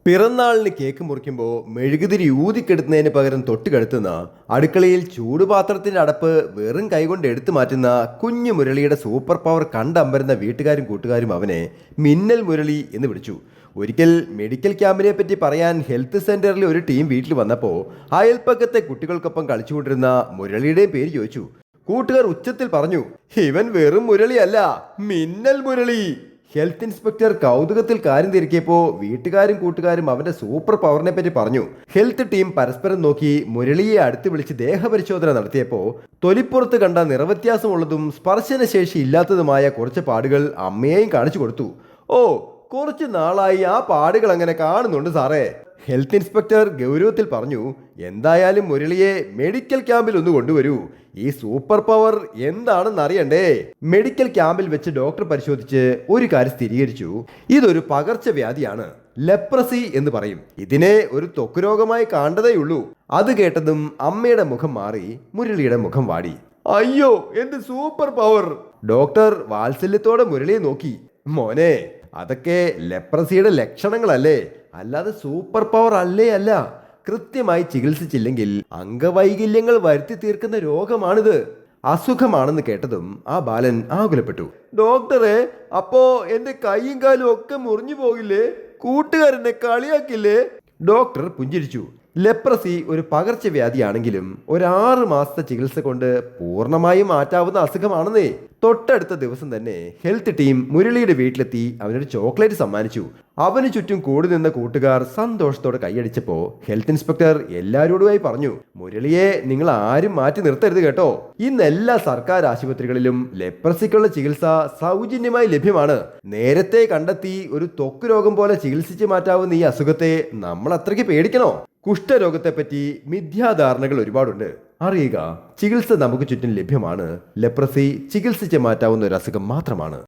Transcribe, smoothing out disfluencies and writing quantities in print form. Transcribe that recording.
പിറന്നാളിന് കേക്ക് മുറിക്കുമ്പോൾ മെഴുകുതിരി ഊതിക്കെടുത്തുന്നതിന് പകരം തൊട്ട് കെടുത്തുന്ന അടുക്കളയിൽ ചൂടുപാത്രത്തിന്റെ അടപ്പ് വെറും കൈകൊണ്ട് എടുത്തു മാറ്റുന്ന കുഞ്ഞു മുരളിയുടെ സൂപ്പർ പവർ കണ്ടമ്പരുന്ന വീട്ടുകാരും കൂട്ടുകാരും അവനെ മിന്നൽ മുരളി എന്ന് വിളിച്ചു. ഒരിക്കൽ മെഡിക്കൽ ക്യാമ്പിനെ പറ്റി പറയാൻ ഹെൽത്ത് സെന്ററിൽ ഒരു ടീം വീട്ടിൽ വന്നപ്പോൾ അയൽപ്പക്കത്തെ കുട്ടികൾക്കൊപ്പം കളിച്ചുകൊണ്ടിരുന്ന മുരളിയുടെയും പേര് ചോദിച്ചു. കൂട്ടുകാർ ഉച്ചത്തിൽ പറഞ്ഞു, ഇവൻ വെറും മുരളിയല്ല, മിന്നൽ മുരളി. ഹെൽത്ത് ഇൻസ്പെക്ടർ കൗതുകത്തിൽ കാര്യം തിരക്കിയപ്പോൾ വീട്ടുകാരും കൂട്ടുകാരും അവന്റെ സൂപ്പർ പവറിനെ പറ്റി പറഞ്ഞു. ഹെൽത്ത് ടീം പരസ്പരം നോക്കി മുരളിയെ അടുത്ത് വിളിച്ച് ദേഹപരിശോധന നടത്തിയപ്പോൾ തൊലിപ്പുറത്ത് കണ്ട നിറവ്യത്യാസമുള്ളതും സ്പർശനശേഷി ഇല്ലാത്തതുമായ കുറച്ച് പാടുകൾ അമ്മയെയും കാണിച്ചു കൊടുത്തു. ഓ, കുറച്ച് നാളായി ആ പാടുകൾ അങ്ങനെ കാണുന്നുണ്ട് സാറേ. ഹെൽത്ത് ഇൻസ്പെക്ടർ ഗൗരവത്തിൽ പറഞ്ഞു, എന്തായാലും മുരളിയെ മെഡിക്കൽ ക്യാമ്പിൽ ഒന്ന് കൊണ്ടുവരൂ. ഈ സൂപ്പർ പവർ എന്താണെന്ന് അറിയണ്ടേ. മെഡിക്കൽ ക്യാമ്പിൽ വെച്ച് ഡോക്ടർ പരിശോധിച്ച് ഒരു കാര്യം സ്ഥിരീകരിച്ചു. ഇതൊരു പകർച്ചവ്യാധിയാണ്, ലെപ്രസി എന്ന് പറയും. ഇതിനെ ഒരു ത്വക്ക് രോഗമായി കാണേണ്ടതേയുള്ളൂ. അത് കേട്ടതും അമ്മയുടെ മുഖം മാറി, മുരളിയുടെ മുഖം വാടി. അയ്യോ, എന്ത് സൂപ്പർ പവർ! ഡോക്ടർ വാത്സല്യത്തോടെ മുരളിയെ നോക്കി. മോനെ, അതൊക്കെ ലെപ്രസിയുടെ ലക്ഷണങ്ങളല്ലേ, അല്ലാതെ സൂപ്പർ പവർ അല്ല. കൃത്യമായി ചികിത്സിച്ചില്ലെങ്കിൽ അംഗവൈകല്യങ്ങൾ വരുത്തി തീർക്കുന്ന രോഗമാണിത്, അസുഖമാണെന്ന് കേട്ടതും ആ ബാലൻ ആകുലപ്പെട്ടു. ഡോക്ടറെ, അപ്പോ എന്റെ കൈയും കാലും ഒക്കെ മുറിഞ്ഞു പോകില്ലേ? കൂട്ടുകാരനെ കളിയാക്കില്ലേ? ഡോക്ടർ പുഞ്ചിരിച്ചു. ലെപ്രസി ഒരു പകർച്ചവ്യാധിയാണെങ്കിലും ഒരു 6 മാസത്തെ ചികിത്സ കൊണ്ട് പൂർണ്ണമായും മാറ്റാവുന്ന അസുഖമാണെന്നേ. തൊട്ടടുത്ത ദിവസം തന്നെ ഹെൽത്ത് ടീം മുരളിയുടെ വീട്ടിലെത്തി അവനൊരു ചോക്ലേറ്റ് സമ്മാനിച്ചു. അവന് ചുറ്റും കൂടി നിന്ന കൂട്ടുകാർ സന്തോഷത്തോടെ കൈയടിച്ചപ്പോൾ ഹെൽത്ത് ഇൻസ്പെക്ടർ എല്ലാവരോടുമായി പറഞ്ഞു, മുരളിയെ നിങ്ങൾ ആരും മാറ്റി നിർത്തരുത് കേട്ടോ. ഇന്ന് എല്ലാ സർക്കാർ ആശുപത്രികളിലും ലെപ്രസിക്കുള്ള ചികിത്സ സൗജന്യമായി ലഭ്യമാണ്. നേരത്തെ കണ്ടെത്തി ഒരു ത്വക്ക് രോഗം പോലെ ചികിത്സിച്ച് മാറ്റാവുന്ന ഈ അസുഖത്തെ നമ്മൾ അത്രയ്ക്ക് പേടിക്കണോ? കുഷ്ഠരോഗത്തെപ്പറ്റി മിഥ്യാധാരണകൾ ഒരുപാടുണ്ട്. അറിയുക, ചികിത്സ നമുക്ക് ചുറ്റും ലഭ്യമാണ്. ലെപ്രസി ചികിത്സിച്ച് മാറ്റാവുന്ന ഒരു അസുഖം മാത്രമാണ്.